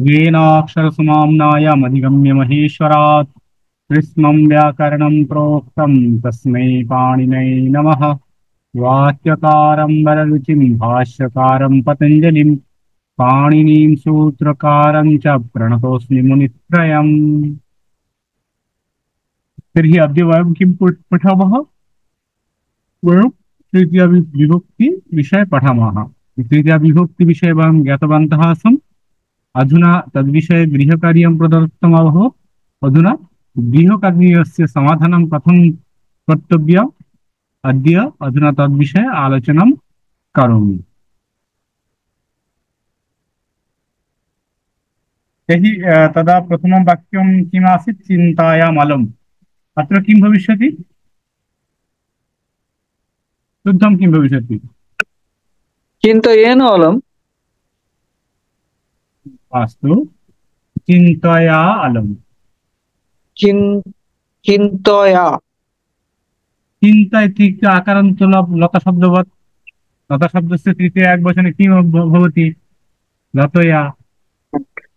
येनाक्षरसमाम्नायमधिगम्य महेश्वरात् कृत्स्नं व्याकरणं प्रोक्तं तस्मै पाणिनये नमः। वाक्यकारं वररुचिं भाष्यकारं पतञ्जलिं पाणिनीं सूत्रकारं च प्रणतोऽस्मि मुनित्रयम्। तर्हि अद्य वयं किं पठामः? वयं तृतीयाविभक्ति-विषये पठामः। तृतीयाविभक्ति-विषये वयं ज्ञातवन्तः आसम्। अधुना तद्विषये गृहकार्यं प्रदत्तम् अभवत्। अधुना गृहकार्यस्य समाधानं कथं कर्तव्यम् अधुना तद्विषये आलोचनं करोमि। तर्हि तदा प्रथमं वाक्यं किमासीत्? चिन्तायाम् अलम्। अत्र किं भविष्यति? शुद्धं किं भविष्यति? चिन्तयेन अलम्। अस्तु, चिन्तया अलम्। चिन्तया। चिन्ता इत्युक्ते आकारान्तो लतशब्दवत्। लतशब्दस्य तृतीया एकवचने किं भवति? लतया।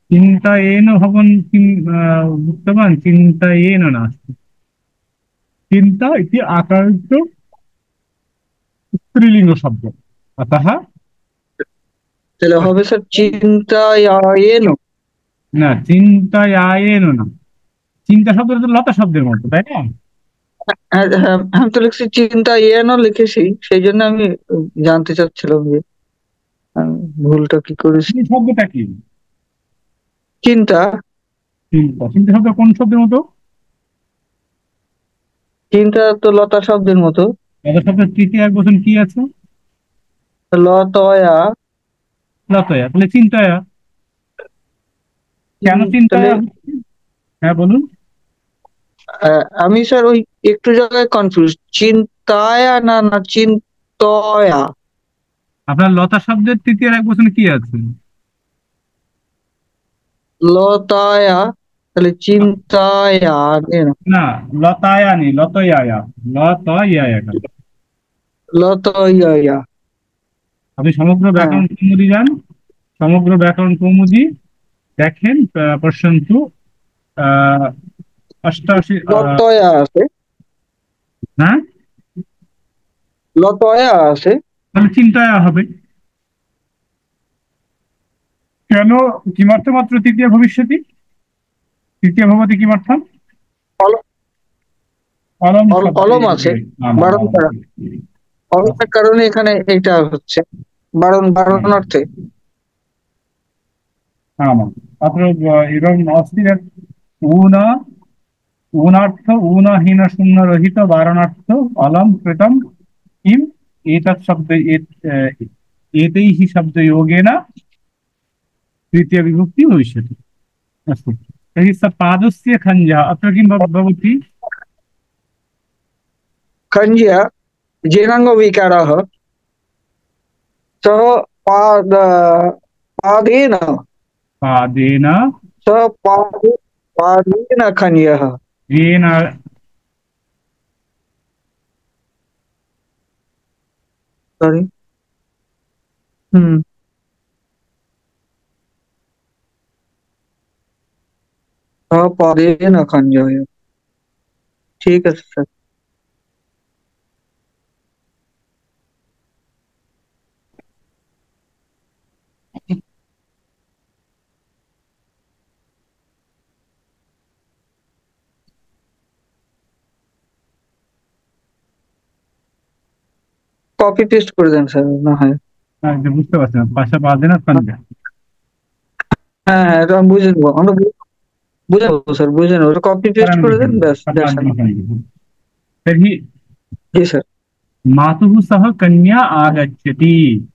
चिन्तयेन भवान् किम् उक्तवान्? चिन्तयेन नास्ति। चिन्ता इति आकारान्तो स्त्रीलिङ्गशब्दः। अतः তাহলে হবে স্যার চিন্তায়ায়েন। না, চিন্তায়ায়েন না। চিন্তা শব্দটা তো লতা শব্দের মতো, তাই না? আমি তো লিখছি চিন্তায়েনও লিখেছি, সেই জন্য আমি জানতে চাচ্ছিলাম যে ভুলটা কি করেছি। শব্দটা কি? চিন্তা। চিন্তা চিন্তা শব্দ কোন শব্দের মতো? চিন্তা তো লতা শব্দের মতো। লতা শব্দের তৃতীয় একবচন কি আছে? লতয়া। লতয়া। তাহলে চিন্তায়া। কেন চিন্তায়া? হ্যাঁ বলুন। আমি স্যার ওই একটু জায়গায় কনফিউজ, চিন্তায়া না না চিন্তয়া। আপনার লতা শব্দের তৃতীয় একবচন কি আছে? লতায়া। তাহলে চিন্তায়া না, লতায়া নেই, লতয়ায়া। লতয়ায়া। লতয়া। আপনি সমগ্র ব্যাকরণ কৌমুদি যান, সমগ্র ব্যাকরণ কৌমুদি দেখেন, পর্যন্তু 88। লতয়া আছে। হ্যাঁ, লতয়া আছে। তাহলে চিন্তায়া হবে। কেন? কিমর্থ মাত্র তৃতীয় ভবিষ্যতি? তৃতীয় ভবতি কিমর্থম? অলম আছে বারণ করা, অলমের কারণে এখানে এটা হচ্ছে বারণার্থে। अत्र इदम् अस्ति यत् ऊनार्थ ऊनहीन शून्यरहित वारणार्थ अलम् कृतं किम् एतत् शब्द एतैः शब्दयोगेन तृतीय विभक्ति भविष्यति। अस्तु, तर्हि स पादस्य खञ्जः। अत्र किं भवति? खञ्जः जेनाङ्ग विकारः। सः पादेन पादेन सः पादेन खञ्जः। येन सॉरी पादेन खञ्जः। ঠিক আছে স্যার। কপি পেস্ট করে দেন স্যার না হয়। বুঝতে পারছেন, পাশে পাদেন খঞ্জা। হ্যাঁ এটা আমি বুঝে নেবো, আমরা বুঝে নেবো স্যার, বুঝে নেবো, কপি পেস্ট করে দেন ব্যাস। तर्हि जी सर। मातुः सह कन्या आगच्छति।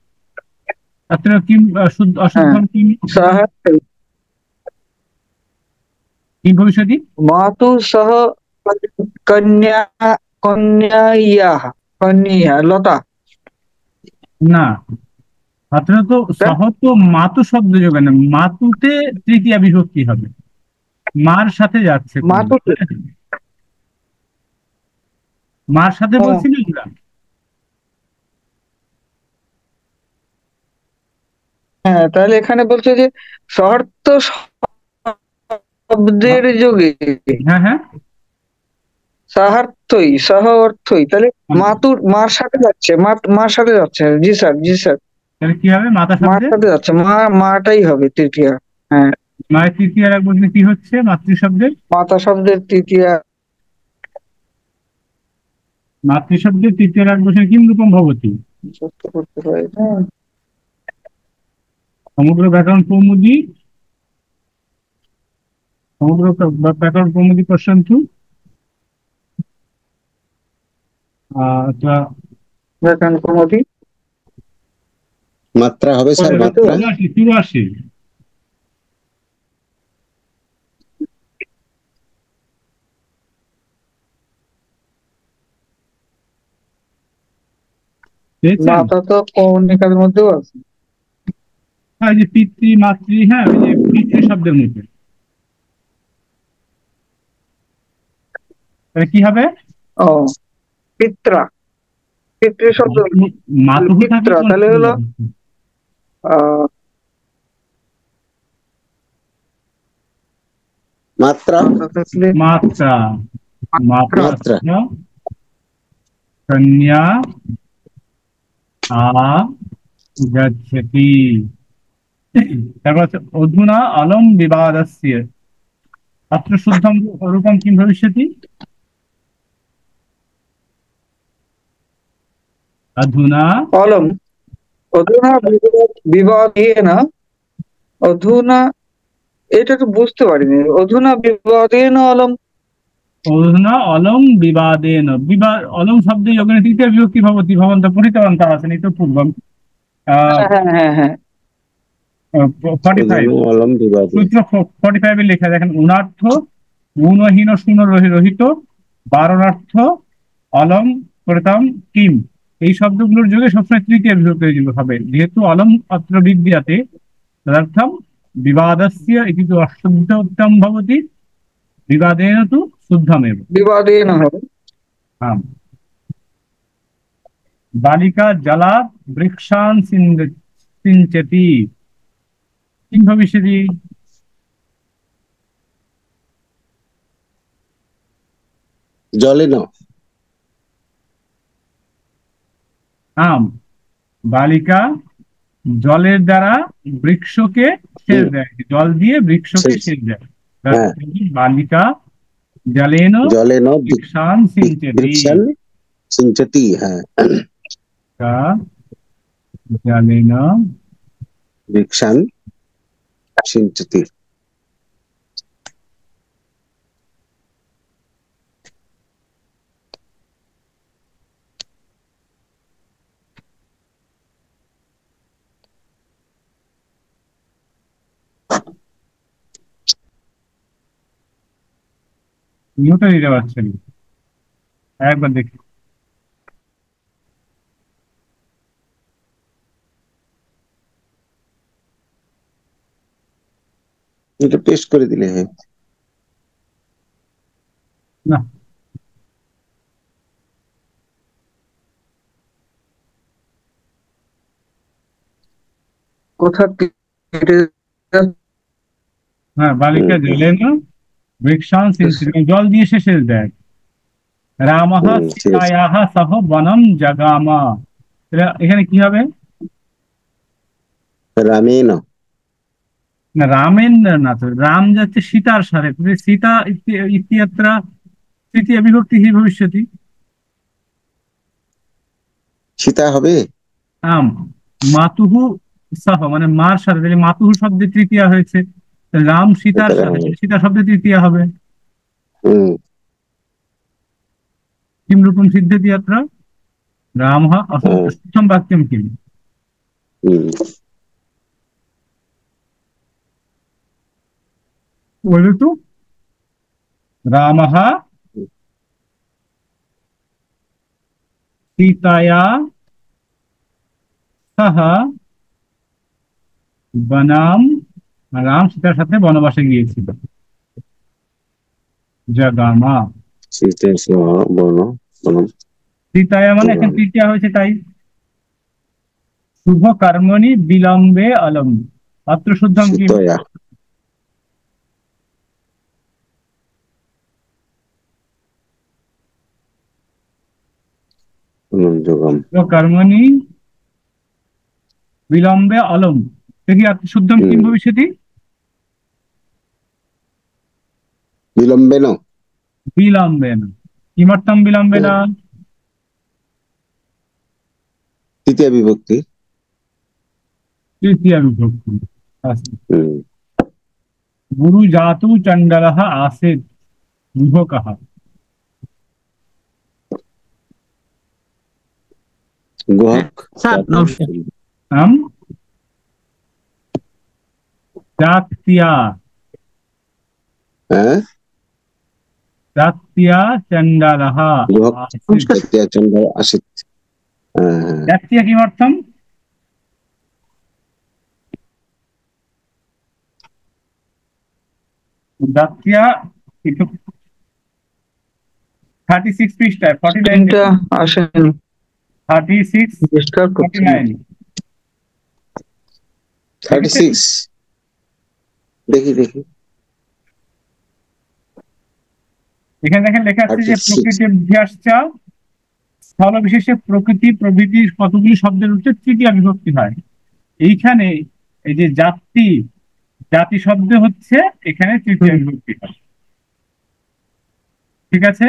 अत्र किम् अशुद्धं किम्? सः किं भविष्यति? मातुः सह कन्यायाः लता ना, अत्र तो सह तो मातु शब्द যোগে না, মাতুতে তৃতীয়া বিভক্তি হবে, মার সাথে যাচ্ছে। মার সাথে বলছি না আমরা? হ্যাঁ, তাহলে এখানে বলছে যে সহার্থ শব্দের যোগে হ্যাঁ হ্যাঁ। সাহার্থই সহ অর্থই, তাহলে মার সাথে যাচ্ছে, মার সাথে যাচ্ছে। জি স্যার, জি স্যার, তাহলে কি হবে মাতা মার শব্দে? সাথে যাচ্ছে, মাটাই হবে তৃতীয়া। হ্যাঁ, মায়ের তৃতীয় এক বচনে কি হচ্ছে মাতৃ শব্দের? মাতা শব্দের তৃতীয়া। মাতৃ শব্দের তৃতীয় এক বচনে কিম রূপম ভবতি? মুখস্থ করতে পারি না। সমগ্র ব্যাকরণ কৌমুদী, সমগ্র ব্যাকরণ কৌমুদী পশ্যন্তু। আচ্ছা, ব্যাকরণ কৌমুদী মাত্রা হবে স্যার, পড়ে তো। মাত্রা 84 পেয়েছেন? মাতা তো কৌণিকার মধ্যেও আছে। হ্যাঁ, এই যে পিতৃ মাতৃ, হ্যাঁ ওই যে পিতৃ শব্দের মধ্যে তাহলে কি হবে? ও, পিত্রা, পিতৃ শব্দ, মাতুহু থাকে পিত্রা, কোন তাহলে ক্রিয়া হলো অবস্থায়? আহ মাত্রা, থাকলে মাত্রা, মাত্রা মাত্রা। কন্যা আ গচ্ছতি। তারপর হচ্ছে অধুনা অলম বিবাদস্য, अत्र शुद्धं रूपं किं भविष्यति? अधुना অলম, অধুনা বিবাদেন, অধুনা, এটা তো বুঝতে পারিনি, অধুনা বিবাদেন অলম। अधुना अलम विवादेन, विवाद अलम शब्दे योगेन तृतीया विभक्ति भवति, भवन्तः पठितवन्तः आसन् इतः पूर्वं। হ্যাঁ হ্যাঁ হ্যাঁ হ্যাঁ, 45 অলম বিবাদে। সূত্র 45 এ লেখা দেখেন, উনার্থ গুণহীন শূন্য রহিত বারণার্থ অলম প্রতাম কিম, এই শব্দগুলোর যোগে সবসময় তৃতীয় বিভক্তি হবে। যেহেতু অলম অত্র বিদ্যাতে तदर्थं विवादस्य इति तु अशुद्धोक्तं भवति, विवादेन तु शुद्धमेव। বিবাদেন হবে। आम्। बालिका जलात् वृक्षान् सिञ्चति, किं भविष्यति? জলেন। आम्, बालिका জলের দ্বারা বৃক্ষকে সেচ দেয়, জল দিয়ে বৃক্ষকে সেচ দেয়। হ্যাঁ। বালিকা জলেন জলেন বৃক্ষান সিঞ্চতি, বৃক্ষান সিঞ্চতি। হ্যাঁ, জলেন বৃক্ষান সিঞ্চতি। নিউটন দিতে পারছেন, একবার দেখি। এটা পেস্ট করে দিলে হয়। না, কোথা কেটে হ্যাঁ, বালিকা জলেন বৃক্ষান সিঞ্চতি, জল দিয়ে সে সেচ দেয়। রামঃ ঠিক আছে। সীতায়াঃ সহ বনম জগাম, এখানে কি হবে? রামেন। না, রামেন না তো, রাম যাচ্ছে সীতার সাথে, সীতা ইত্যত্র তৃতীয়া বিভক্তি হি ভবিষ্যতি। সীতা হবে। আম মাতুহু সহ মানে মার সাথে, তাহলে মাতুহু শব্দে তৃতীয়া হয়েছে, তাহলে রাম সীতার সাথে, সীতা শব্দে তৃতীয়া হবে। হুম। কিম রূপম সিদ্ধতি अत्र? রামঃ অশুদ্ধম বাক্যম কিম? হুম। বলে তো, রামঃ सीताया सह বনাম, রাম সীতার সাথে বনবাসে গিয়েছিল। জগামা, সীতা সহ বন বনম। সীতায়া মানে এখন তৃতীয়া হয়েছে, তাই শুভ কর্মণি বিলম্বে অলম, অত্র শুদ্ধম কি? সুতয়া যোগম শুভ কর্মণি বিলম্বে অলম, দেখি অত্র শুদ্ধম কিম ভবিষ্যতি? বিলম্বেন বিলম্বেন। কিমर्थम বিলম্বেন? তৃতীয় বিভক্তি। তৃতীয়া বিভক্তি। अस्तु। হুম। गुरु जातु चंडलः आसीत् विभोकः। গুহক স্যার নমস্কার। हम जात्या হ্যাঁ जात्या चंडलः গুহক आसीत्। জাতীয় চন্দ্র আসিত। হ্যাঁ হ্যাঁ जात्या किमर्थम? जात्या 36 पृष्ठाয় 49 চিন্তা আসেনি, 36 ডিস্টার্ব করছে না। 49 36 দেখি দেখি এখানে দেখেন লেখা আছে যে 36 প্রকৃতি অভ্যাসটা স্থল বিশেষে প্রকৃতি প্রভৃতি কতগুলি শব্দের উচ্চে তৃতীয়া বিভক্তি হয়। এইখানে এই যে জাতি, জাতি শব্দ হচ্ছে এখানে তৃতীয়া বিভক্তি হয়। ঠিক আছে?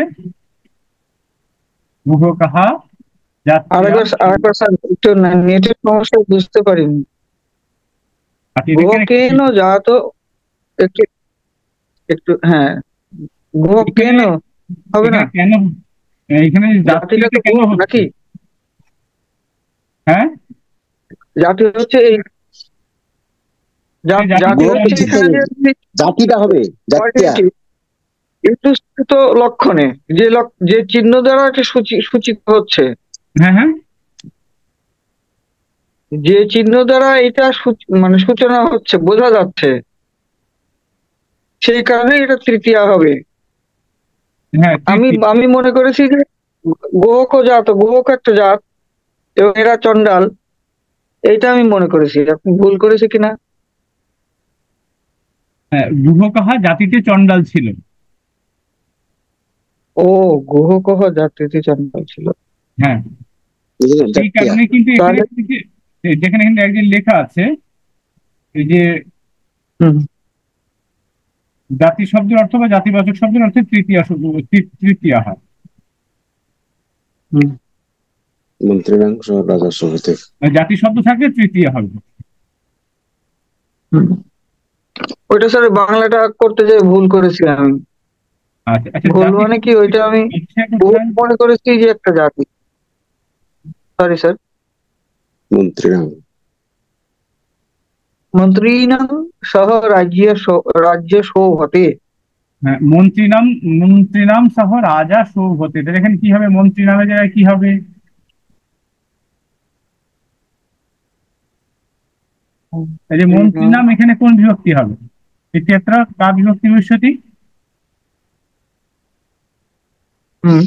গুহ কাহা জাতীয়। আরেকবার স্যার, একটু নেটের সমস্যা বুঝতে পারিনি। কেন জাত, একটু একটু হ্যাঁ, গো কেন হবে না? কেন এখানে জাতিটা তো কেন গো হচ্ছে? নাকি? হ্যাঁ, জাতি হচ্ছে এই জাতি হচ্ছে এখানে যে জাতিটা হবে জাতীয় ইতস্তত লক্ষণে যে চিহ্ন দ্বারা একটা সূচিত হচ্ছে, হ্যাঁ, হ্যাঁ, যে চিহ্ন দ্বারা এটা মানে সূচনা হচ্ছে, বোঝা যাচ্ছে, সেই কারণে এটা তৃতীয়া হবে। হ্যাঁ, আমি মনে করেছি যে গোহক জাত, গোহক একটা জাত এবং এরা চন্ডাল, এইটা আমি মনে করেছি। আপনি ভুল করেছে কিনা? হ্যাঁ, গুহ কাহা জাতিতে চন্ডাল ছিল। ও, গোহকহ জাতিতে চন্ডাল ছিল। হ্যাঁ, এই জাতীয় কারণে কিন্তু এখানে তাহলে যেখানে এখানে একদিন লেখা আছে এই যে হুম, জাতি শব্দের অর্থ বা জাতিবাচক শব্দের অর্থে তৃতীয়া হয়। হুম, মন্ত্রীরাংশ রাজস্ব হতে জাতি শব্দ থাকলে তৃতীয়া হবে। হুম। ওইটা স্যার বাংলাটা করতে যেয়ে ভুল করেছি আমি। আচ্ছা আচ্ছা, ভুল জাতি মানে কি, ওইটা আমি ইচ্ছা ভুল কোথায়? মনে করেছি যে একটা জাতি। Sorry sir. মন্ত্রীরাং মন্ত্রীণাং সহ রাজ্য শোভতে। হ্যাঁ, মন্ত্রী নাম সহ রাজা সৌভতে, তাহলে এখানে কি হবে? মন্ত্রী নামের জায়গায় কি হবে? এই যে মন্ত্রী নাম এখানে কোন বিভক্তি হবে? ইত্যত্র কা বিভক্তি ভবিষ্যতি? হুম,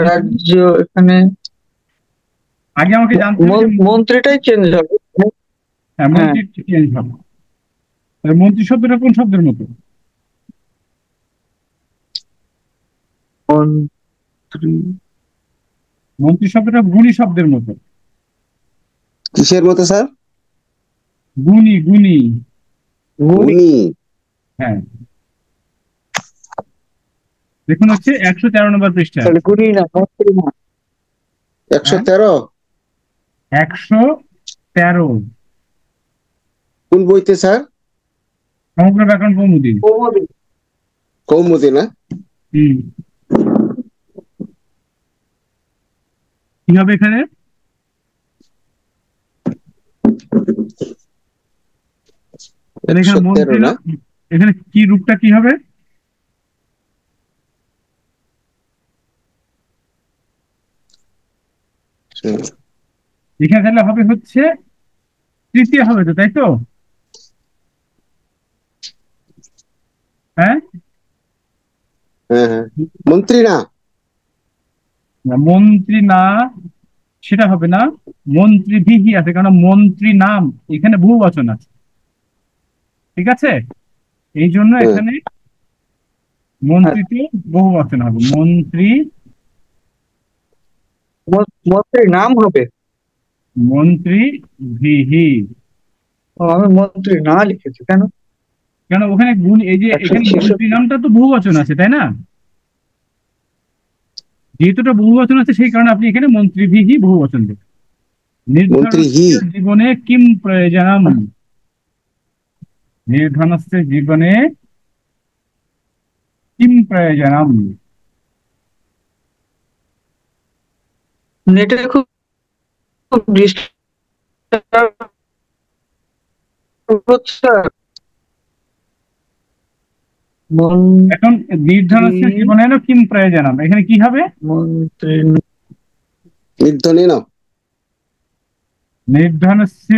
রাজ্য এখানে আগে আমাকে জানতে হবে যে মন্ত্রীটাই চেঞ্জ হবে। হ্যাঁ, হ্যাঁ, মন্ত্রী চেঞ্জ হবে। তাহলে মন্ত্রী শব্দটা কোন শব্দের মতো? মন্ত্রী মন্ত্রী শব্দটা গুণী শব্দের মতো। কিসের মতো স্যার? গুণী গুণী। গুণী। উনি হ্যাঁ, দেখুন হচ্ছে 113 নম্বর পৃষ্ঠা। তাহলে গুণী না, মন্ত্রী না। 113 113 কোন বইতে স্যার? সমগ্র ব্যাকরণ কৌমুদী। কৌমুদি না? হম, কি হবে এখানে? তাহলে এখানে 113 মন্ত্রী না? নাম, এখানে কি রূপটা কি হবে? এখানে তাহলে হবে হচ্ছে তৃতীয় হবে তো, তাই তো? হ্যাঁ, হ্যাঁ হ্যাঁ মন্ত্রী না? মন্ত্রী না, সেটা হবে না, মন্ত্রীভিহি আছে, কারণ মন্ত্রী নাম এখানে বহু বচন আছে, ঠিক আছে? এই জন্য হ্যাঁ, এখানে মন্ত্রীতে বহু বচন হবে, মন্ত্রী, মন্ত্রীর নাম হবে। মন্ত্রী ভিহি। ও, আমি মন্ত্রীর না লিখেছি কেন? কেন ওখানে গুণ, এই যে একশো এখানে মন্ত্রী ছেষট্টি নামটা তো বহু বচন আছে, তাই না? যেহেতু এটা বহু বচন আছে সেই কারণে আপনি এখানে মন্ত্রী ভিহি বহু বচন দেবেন। মন্ত্রী হি। নির্ধনস্য জীবনে কিম প্রয়োজনম, নির্ধনস্য জীবনে কিম প্রয়োজনম। নেটে খুব ডিস্টার্ব হচ্ছে। এখন নির্ধনস্য মন্ত্রী জীবনেরও কিম প্রয়োজনম, এখানে কি হবে? মন্ত্রী নির্ধনী না। নির্ধনস্য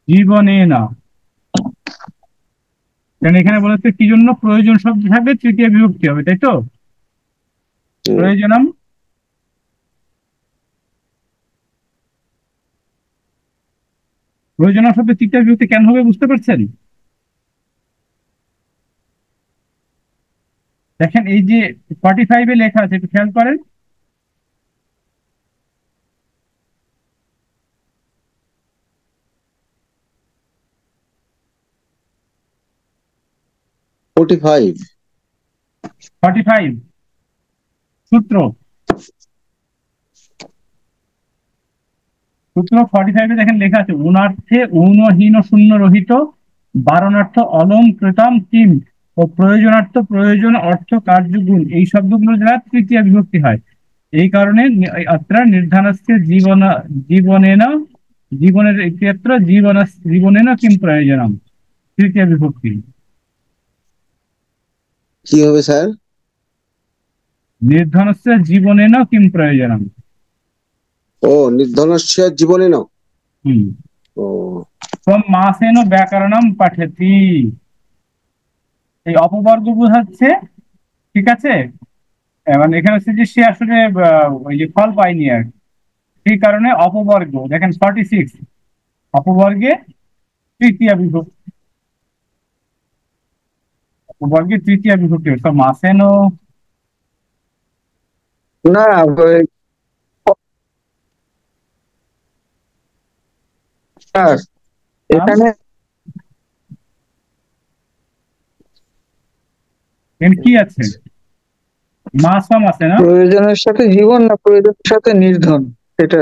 জীবনেন, কারণ এখানে বলেছে কি জন্য প্রয়োজন শব্দ থাকবে তৃতীয় বিভক্তি হবে, তাই তো? প্রয়োজনম, প্রয়োজনম শব্দ তৃতীয় বিভক্তি কেন হবে বুঝতে পারছেন? দেখেন এই যে 45-এ লেখা আছে, একটু খেয়াল করেন। 45। 45 সূত্র, সূত্র 45-এ দেখেন লেখা আছে, উনার্থে ঊনহীন শূন্য রহিত, বারণার্থ অলং কৃতম কিম ও প্রয়োজনার্থ প্রয়োজন অর্থ কার্যগুণ, এই শব্দগুলো যারা তৃতীয় বিভক্তি হয়। এই কারণে অত্র নির্ধানস্য জীবন, জীবনেন, জীবনের ইত্যত্র জীবন, জীবনেন কিম প্রয়োজনম, তৃতীয় বিভক্তি। কি হবে স্যার? নির্ধনস্য জীবনেন কিম প্রয়োজনম। ও, নির্ধনস্য জীবনে না। হুম। ও, ত্বম মাসেন ব্যাকরণম পাঠেতি, এই অপবর্গ বোঝাচ্ছে, ঠিক আছে? মানে এখানে হচ্ছে যে সে আসলে ওই যে ফল পায়নি আর কি। সেই কারণে অপবর্গ, দেখেন 46 অপবর্গে তৃতীয় বিভক্তি, অপবর্গে তৃতীয় বিভক্তি তো মাসেনো। না, স্যার এখানে কি আছে? মাসম আছে না? প্রয়োজনের সাথে জীবন না প্রয়োজনের সাথে নির্ধন, এটা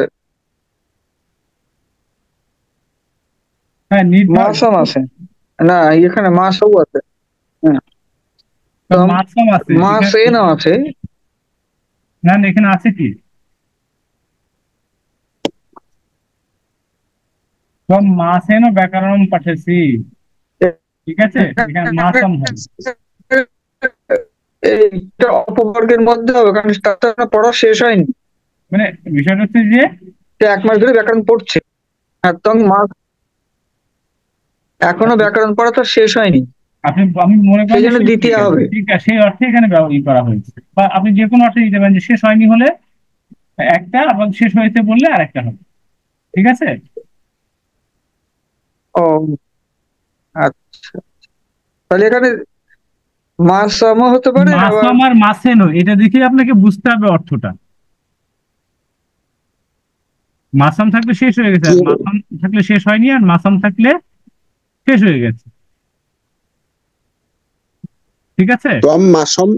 হ্যাঁ, নির্ধন। মাসম আছে না, এখানে মাসও আছে। হ্যাঁ, মাসম আছে মাস এখানে, এনও আছে। না না, এখানে আছে কি? তো মাসেনো ব্যাকরণম পাঠেছি, ঠিক আছে, এখানে মাসম হবে। এইটা অপবর্গের মধ্যে হবে, কারণ তার তো এখনো পড়া শেষ হয়নি। মানে বিষয়টা হচ্ছে যে সে 1 মাস ধরে ব্যাকরণ পড়ছে, একদম মাস এখনো ব্যাকরণ পড়া তো শেষ হয়নি, আপনি, আমি মনে করেন সেই যে জন্য শেষ হয়ে দ্বিতীয় গেছে, হবে। ঠিক আছে, সেই অর্থে এখানে ই করা হয়েছে, বা আপনি যে কোনো অর্থে দিতে পারেন যে শেষ হয়নি হলে একটা, আবার শেষ হয়েছে বললে আরেকটা হবে, ঠিক আছে? ও আচ্ছা, তাহলে এখানে মাসমও হতে পারে আবার। মাসম আর মাসেনো এটা দেখে আপনাকে বুঝতে হবে অর্থটা। মাসাম থাকলে শেষ হয়ে গেছে, কি আর হবে? মাসাম থাকলে শেষ হয়নি, আর মাসাম থাকলে শেষ হয়ে গেছে, ঠিক আছে? তম মাসম,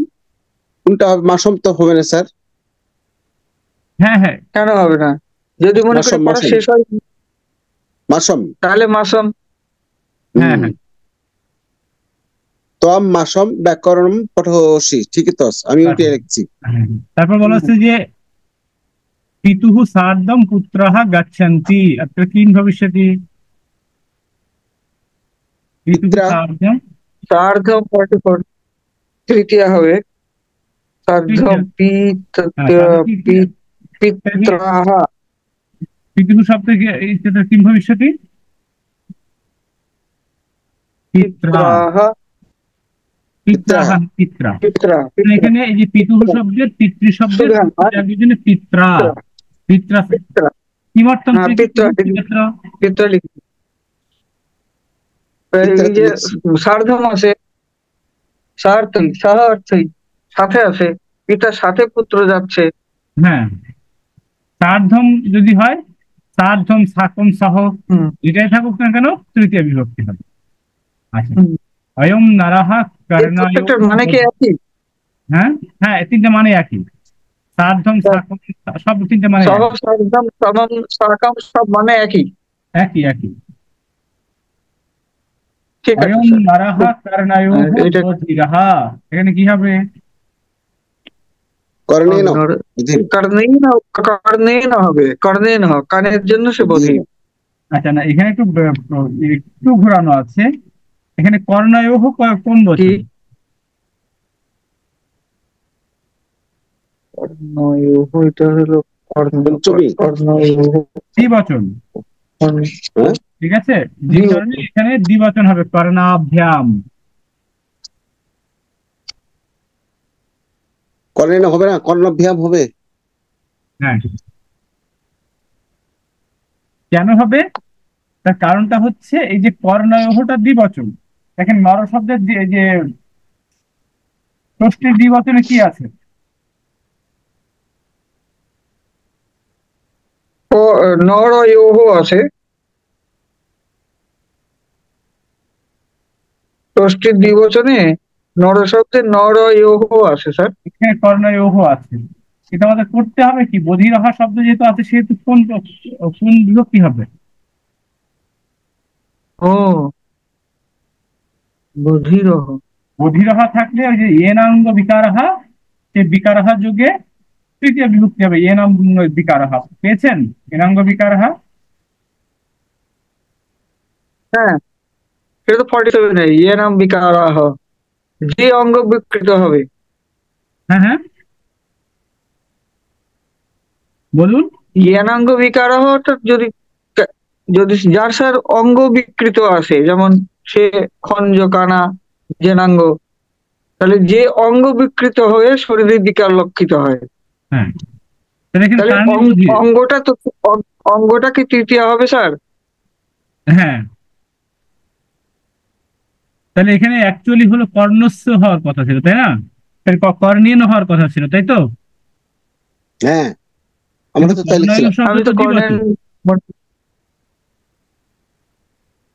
কোনটা হবে? মাসম তো হবে না স্যার। হ্যাঁ হ্যাঁ, কেন হবে না? যদি মনে করি মাসম, পড়া মাসম, শেষ হয় মাসম। তাহলে মাসম। হ্যাঁ হুম। হ্যাঁ, তম মাসম ব্যাকরণম পঠোসি, ঠিকই তো আছে, আমি ওটাই লিখছি। হ্যাঁ। তারপর বলা হচ্ছে যে পিতুঃ সার্ধম পুত্রাः গচ্ছন্তি, अत्र किं भविष्यति? পিতুঃ পিত্রা। সার্ধম, সার্ধম 44 তৃতীয়া হবে। তৃতীয়, সার্ধম হ্যাঁ সার্ধম তৃতীয়, পিত্রাহ পিতুঃ শব্দে কিं भविष्यति? পিত্রা, পিত্রাহ পিত্রা। পিত্রাः, পিত্রা। পিত্রা এখানে এই যে পিতুঃ শব্দের পিতৃ শব্দের সুধান প্রত্যেক জন্য পিত্রা, পিত্রা পিত্রা, পিত্রা। কিমর্থম হ্যাঁ, তৃতীয় পিত্রা বিভক্তি তত্র? পিত্রা লিখেছি। পিত্রা এই তো যে লিখছি। সার্ধম আছে, সার্থই সাহা অর্থই, সাথে আছে, পিতার সাথে পুত্র যাচ্ছে। হ্যাঁ, সার্ধম যদি হয়, সার্ধম সাকম সহ হুম যেটাই থাকুক না কেন তৃতীয় বিভক্তি হবে। আচ্ছা, হুম। অয়ম নারাহা এই কর্ণায়। প্রত্যেকটার মানে কি একই? হ্যাঁ হ্যাঁ, এই তিনটে মানে একই। সার্ধম সাকম সব তিনটে মানে সহ একই সার্ধম সমম সাকাম সব মানে একই। একই একই। ঠিক আছে অয়ম স্যার। নারাহা খুব কর্ণায়োঃ এটা বধিরহা, এখানে কি হবে? কর্ণেন বুধির কর্ণেই না হবে, কর্ণেই না কানের জন্য সে বধির। বুধির আচ্ছা না, এখানে একটু একটু ঘোরানো আছে। এখানে কর্ণায়োঃ কোন কি বচন? কর্ণয়োঃ, এটা হলো পঞ্চমী। কর্ণয়োঃ। দ্বিবচন, হ্যাঁ, ঠিক আছে? যে কারণে দ্বিবচন। এখানে দ্বিবচন হবে, কর্ণাভ্যাম। কর্ণেন হবে না, কর্ণভ্যাম হবে। হ্যাঁ, কেন হবে? তার কারণটা হচ্ছে এই যে কর্ণয়োঃটা দ্বিবচন। দেখেন নর শব্দের যে ষষ্ঠীর দ্বিবচনে কি আছে? ও নরয়োঃ আছে, ষষ্ঠীর দ্বিবচনে নর শব্দে নরয়োঃ আছে স্যার। এখানে কর্ণয়োঃ আছে। এটা আমাদের করতে হবে কি, বধিরহা শব্দ যেহেতু আছে সেহেতু কোন কোন বিভক্তি হবে? ও বধিরহ। বধিরহা থাকলে ওই যে এনাঙ্গ বিকারহা, সে বিকারহা যুগে তৃতীয় বিভক্তি হবে, এনাম বিকারহা। পেয়েছেন? এনাঙ্গ বিকারহা। হ্যাঁ, সেটা তো 47 ইয়ে নাম বিকারাহ, যে অঙ্গ বিকৃত হবে। হ্যাঁ হ্যাঁ, বলুন। ইয়ানাঙ্গ বিকারহ অর্থাৎ যদি যার স্যার অঙ্গ বিকৃত আছে, যেমন সে খঞ্জ কানা জেনাঙ্গ, তাহলে যে অঙ্গ বিকৃত হয়ে শরীরের বিকার লক্ষিত হয়, হ্যাঁ, তাহলে এখানে তাহলে কারণে বধির। অঙ্গটা তো অঙ্গটা কি তৃতীয় হবে স্যার? হ্যাঁ, তাহলে এখানে অ্যাকচুয়ালি হলো কর্ণস্য হওয়ার কথা ছিল, তাই না? তাহলে কর্ণেন হওয়ার কথা ছিল, তাই তো? হ্যাঁ, আমরা কিন্তু তো তাই কর্ণায়ু লিখছিলাম। শব্দ আমি তো তো কর্ণের। দ্বিবচন।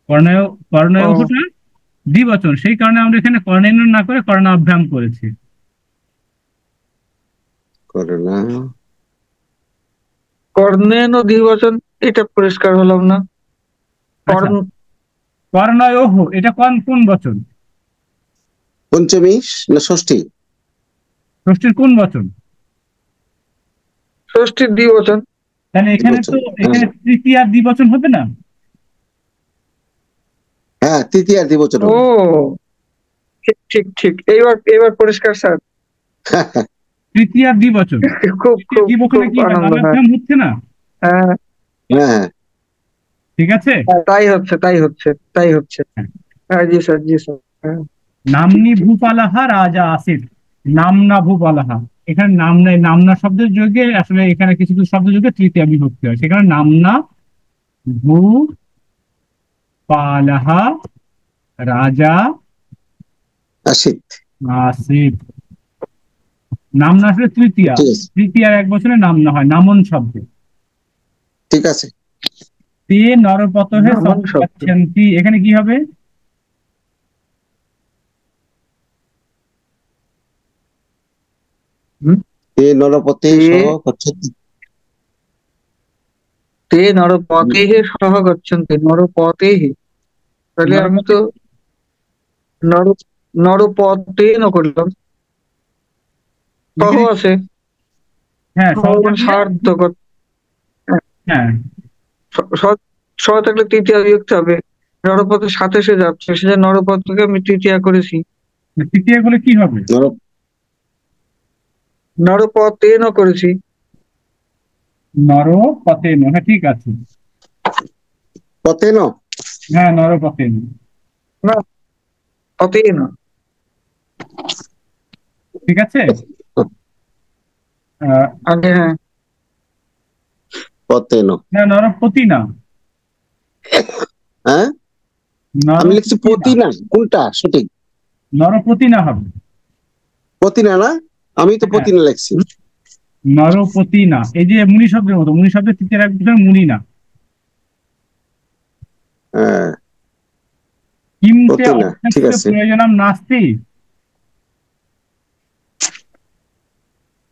কর্ণায় ও কর্ণয়োঃটা দ্বিবচন, সেই কারণে আমরা এখানে কর্ণেন না করে কর্ণাভ্যাম করেছি। করোনা কর্ণেন ও দ্বিবচন, এটা পরিষ্কার হলাম না। আচ্ছা, কর্ণ কর্ণয়োঃ এটা কোন কোন বচন? পঞ্চমী না ষষ্ঠী? ষষ্ঠীর কোন বচন? ষষ্ঠীর দ্বিবচন। তাহলে এখানে তো দ্বিবচন, হ্যাঁ। এখানে তৃতীয় দ্বিবচন হবে না? হ্যাঁ, তৃতীয় আর দ্বিবচন ও হবে। ঠিক ঠিক ঠিক, এইবার এবার পরিষ্কার স্যার। তৃতীয় দ্বিবচন, খুব তৃতীয় খুব দ্বিবচনে খুব কি হয়, আনন্দ হয়। নানাভ্যাম হচ্ছে না? হ্যাঁ হ্যাঁ, ঠিক আছে। তাই হচ্ছে তাই হচ্ছে তাই হচ্ছে। হ্যাঁ জি স্যার জি স্যার। হ্যাঁ ঠিক নামনি ঠিক। ভূপালাহা রাজা আসিত, নামনা ভূপালাহা। এখানে নামনা, নামনা শব্দের যোগে আসলে এখানে কিছু কিছু শব্দ যোগে তৃতীয় বিভক্তি হয়, সেখানে নামনা ভূপালাহা রাজা আশিত। আসিত। নামনা আসলে তৃতীয়া, ঠিক আছে, তৃতীয়ার এক বছরে নামনা হয়, নামন শব্দ। ঠিক আছে। তে নরপতহে নামন শব্দ। সহগচ্ছন্তি, এখানে কি হবে? হুম? এ নরপতে তে সহ গচ্ছতি। তে নরপতেহ সহ গচ্ছন্তি, নরপতেহ। তাহলে আমি নরপতি, তো নর নরপতে ন করলাম, সহ এখানে আছে, হ্যাঁ সহ সহ মানে থাকলে, সার্থক। হ্যাঁ স থাকলে তৃতীয় বিভক্তি হবে। নরপথের সাথে সে যাচ্ছে, সে যে নরপথকে আমি তৃতীয়া করেছি। তৃতীয় গুলো কি হবে? নর নরপথে ন করেছি। নরপতেন, হ্যাঁ ঠিক আছে। পতে ন। হ্যাঁ, নরপতেন। না, পথে না। ঠিক আছে। আহ, আগে হ্যাঁ, পতেন। না, নরপতি না, হ্যাঁ, আমি লিখছি নরপতি না, পতি না, কোনটা সঠিক? নরপতি না হবে। পতি না, না আমি তো হ্যাঁ, পতি না লিখছি। নরপতি না, এই যে মুনি শব্দের মতো, মুনি শব্দের তৃতীয় একজন মুনি না। হ্যাঁ, কিমতে পতি না, ঠিক অর্থস্য আছে। প্রয়োজনম নাস্তি।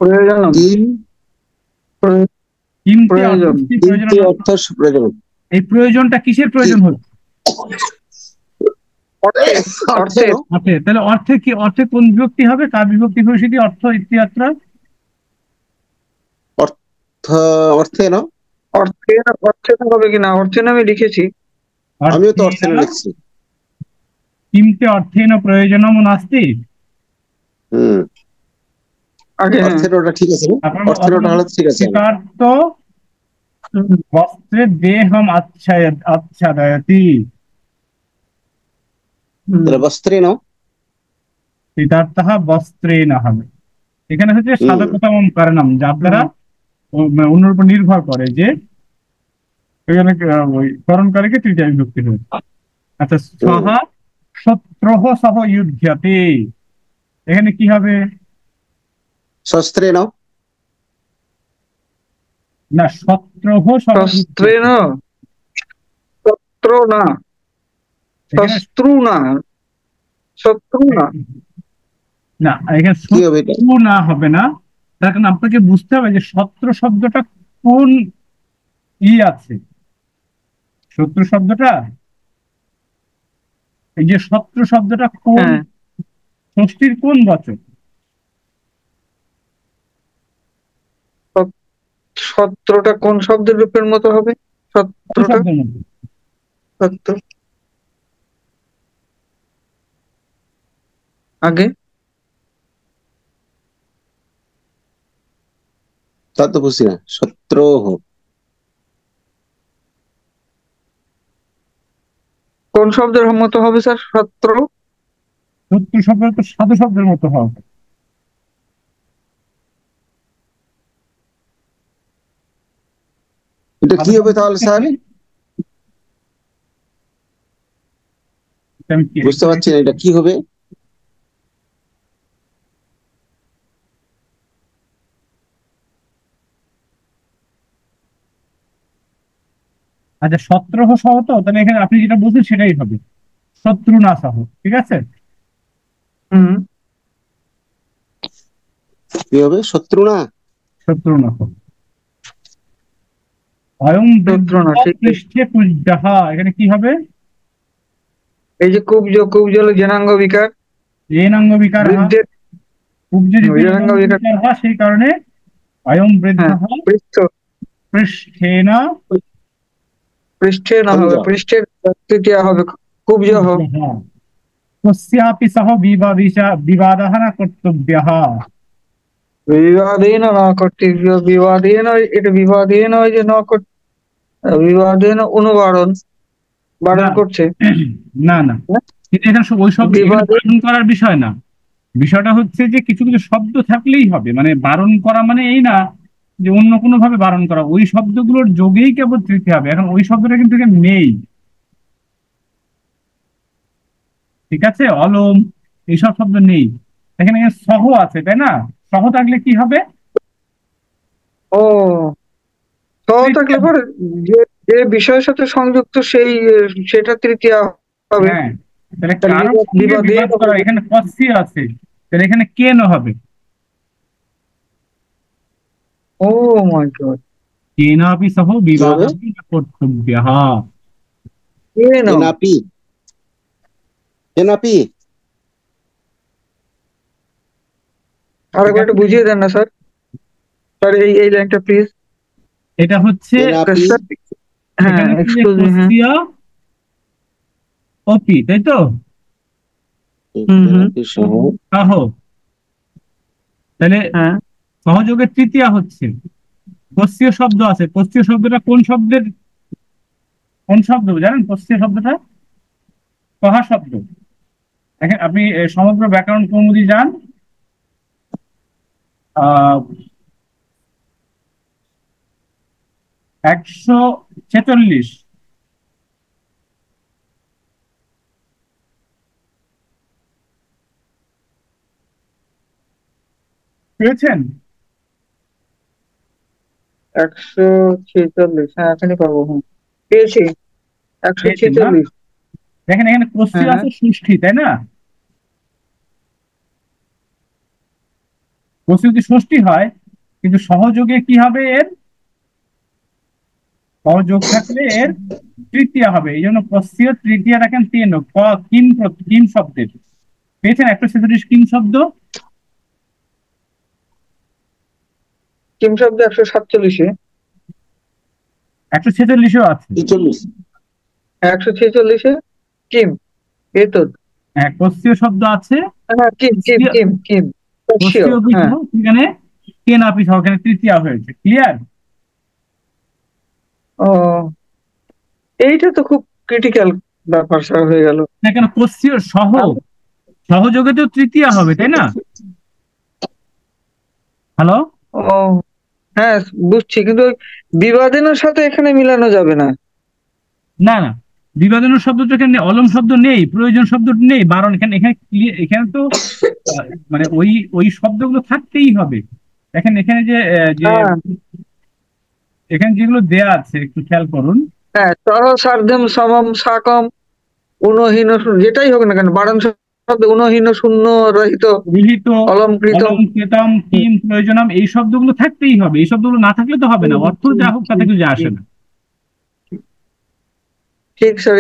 প্রয়োজন, কিম কিমতে প্রয়োজন, অর্থস্য প্রয়োজনম কিমতি নাস্তি। অর্থ প্রয়োজন। এই প্রয়োজনটা কিসের কি প্রয়োজন হচ্ছে? অর্থে, অর্থে অর্থে, ন? অর্থে। তাহলে অর্থে কি, অর্থে কোন বিভক্তি হবে, কার বিভক্তি হবে সেটি? অর্থ ইত্যাত্রা। অর্থ, অর্থে ন? অর্থে, অর্থে হবে কিনা, অর্থে আমি লিখেছি। আমিও তো অর্থে অর্থেন, না লিখছি। কিমতে অর্থেন প্রয়োজনম নাস্তি। হুম, আগে হ্যাঁ। অর্থের ওটা ঠিক আছে না? আপনার অর্থের ওটা হলে ঠিক আছে। কৃতার্থ হুম, বস্ত্রে দেহম আচ্ছাদয়তি। হুম, তাহলে বস্ত্রে ন? কৃতার্থः বস্ত্রেণ হবে। এখানে হচ্ছে হুম, সাধকতম কারণম, যার দ্বারা হুম, অন্যের উপর নির্ভর করে, যে এখানে ওই করণকারীকে তৃতীয় বিভক্তি হয়েছে। আচ্ছা, হুম, সহা শত্রুহ সহ যুধ্যতে, এখানে কি হবে? শস্ত্রে ন? না, শত্রুহ সহ শস্ত্রেণ, যুধ্যতে। শস্ত্র না, এখানে শস্ত্রু না, শত্রু না। না, এখানে কি হবে এটা? শত্রু না হবে না। তার কারণ আপনাকে বুঝতে হবে যে শত্রু শব্দটা কোন আছে। শত্রু শব্দটা, এই যে শত্রু শব্দটা কোন হ্যাঁ, ষষ্ঠীর কোন বচন? শত্রুটা কোন শব্দের রূপের মতো হবে? শত্রু শত্রুটা, শব্দের মধ্যে। শত্রু আগে, তা তো বুঝছি না। শত্রু কোন শব্দের মতো হবে স্যার? শত্রু, শত্রু শব্দ তো সাধু শব্দের মতো হবে। এটা কি সাধু হবে শব্দ তাহলে বলতে স্যার? কি? এটা আমি বুঝতে পারছি না, এটা কি হবে? আচ্ছা, শত্রুহ সহ, তো তাহলে এখানে আপনি যেটা বলছেন সেটাই হবে, শত্রু না সহ। ঠিক আছে, হুম, কি হবে? শত্রু না? শত্রু না সহ। অয়ং বৃদ্ধ শত্রু না, ঠিক আছে। পৃষ্ঠে কুজ্জাহ, এখানে কি হবে? এই যে কুব্জ, কুব্জ হলো জেনাঙ্গ বিকার, এনাঙ্গ বিকার হা, বৃদ্ধের কুব্জ যেহেতু জেনাঙ্গ এনাঙ্গ বিকার, বিকার হা, সেই কারণে অয়ং বৃদ্ধ হ্যাঁ, পৃষ্ঠ, পৃষ্ঠেন পৃষ্ঠে না খঞ্জ। হবে, পৃষ্ঠের তৃতীয় হবে কুব্জ। কুজ্জাহ, তস্যাপি সহ বিবাদः ন কর্তব্যः। বিবাদেন না কর্তব্য, বিবাদেন, এটা বিবাদেন ওই যে বিবাদেন অনুবারণ, না, বারণ করছে। না, না, কিন্তু এখানে ওই শব্দ, এখানে বিবাদে, বারণ করার বিষয় না। বিষয়টা হচ্ছে যে কিছু কিছু শব্দ থাকলেই হবে, মানে বারণ করা মানে এই না যে অন্য কোনো ভাবে বারণ করা, ওই শব্দগুলোর যোগেই কেবল তৃতীয় হবে। এখন ওই শব্দটা কিন্তু এখানে নেই। ঠিক আছে, অলম, এইসব শব্দ নেই এখানে। সহ আছে, তাই না? সহ থাকলে কি হবে? ও সহ তৃতীয়া থাকলে হবে। পরে যে যে বিষয়ের সাথে সংযুক্ত সেই সেটা তৃতীয় হবে। হ্যাঁ, তাহলে তাহলে কারোর সঙ্গে বিবাদে বিবাদ করা, এখানে কস্যি আছে, তাহলে এখানে কেন হবে? ও মাই গড, কেনাপি সহ কি বিবাদ হবে? কর্তব্য। কেন? কেনাপি, কেনাপি। ঠিক আরেকবার একটু আছে, বুঝিয়ে দেন না স্যার, স্যার এই এই লাইনটা প্লিজ। এটা হচ্ছে, কেনাপি। হ্যাঁ, এখানে হচ্ছে যে এক্সকিউজ মি, হ্যাঁ, কস্যা অপি, তাই তো? হুম, হুম, কেনাপি সহ। সহ, তাহলে হ্যাঁ, সহযোগের তৃতীয়া হচ্ছে পশ্চিয় শব্দ আছে। পশ্চিয় শব্দটা কোন শব্দের, কোন শব্দ জানেন? পশ্চিয় শব্দটা কহা শব্দ। দেখেন আপনি সমগ্র ব্যাকরণ কৌমুদি যান, আহ 146। পেয়েছেন? 146, হ্যাঁ এখনই পাবো, হ্যাঁ পেয়েছি। একশো পেয়েছেন না? ছেচল্লিশ দেখেন এখানে হ্যাঁ কোশ্চেন হ্যাঁ আছে ষষ্ঠী, তাই না? কোশ্চেন যদি ষষ্ঠী হয়, কিন্তু সহযোগে কি হবে এর? সহযোগ থাকলে এর তৃতীয়া হবে, এই জন্য কস্যীয় তৃতীয়া রাখেন 3, কিম কিম শব্দের। পেয়েছেন 146 কিম শব্দ? কিম শব্দ 147-এ, 146-এও আছে। 46। 146-এ কিম, এই তো। হ্যাঁ, কস্যীয় শব্দ আছে। হ্যাঁ কিম কিম কস্যীয় কিম কিম কস্যীয় বিগ্রহ, হ্যাঁ। সেখানে কে নাপিত হবে, এখানে তৃতীয়া হয়েছে। ক্লিয়ার? ও, এইটা তো খুব ক্রিটিক্যাল ব্যাপার স্যার হয়ে গেল। না কেন, কস্যীয় সহযোগে তো তৃতীয়া হবে, তাই না? হ্যালো? ও হ্যাঁ, বুঝছি, কিন্তু ওই বিবাদিনের সাথে এখানে মিলানো যাবে না। না না, বিভাজনের শব্দ তো এখানে অলম শব্দ নেই, প্রয়োজন শব্দ নেই, বারণ এখানে এখানে এখানে তো মানে ওই ওই শব্দগুলো থাকতেই হবে। দেখেন এখানে যে হ্যাঁ এখানে যেগুলো দেয়া আছে একটু খেয়াল করুন। হ্যাঁ, তর সার্ধম সমম সাকম উনহীন যেটাই হোক না কেন, বারণ শব্দ উনহীন শূন্য রহিত বিহিত, অলঙ্কৃত। অলঙ্কৃতম, হুম, কিম, প্রয়োজনম, এই শব্দগুলো থাকতেই হবে। এই শব্দগুলো না থাকলে তো হবে না, অর্থ যা হোক তাতে কিছু যায় আসে না। ঠিক স্যার।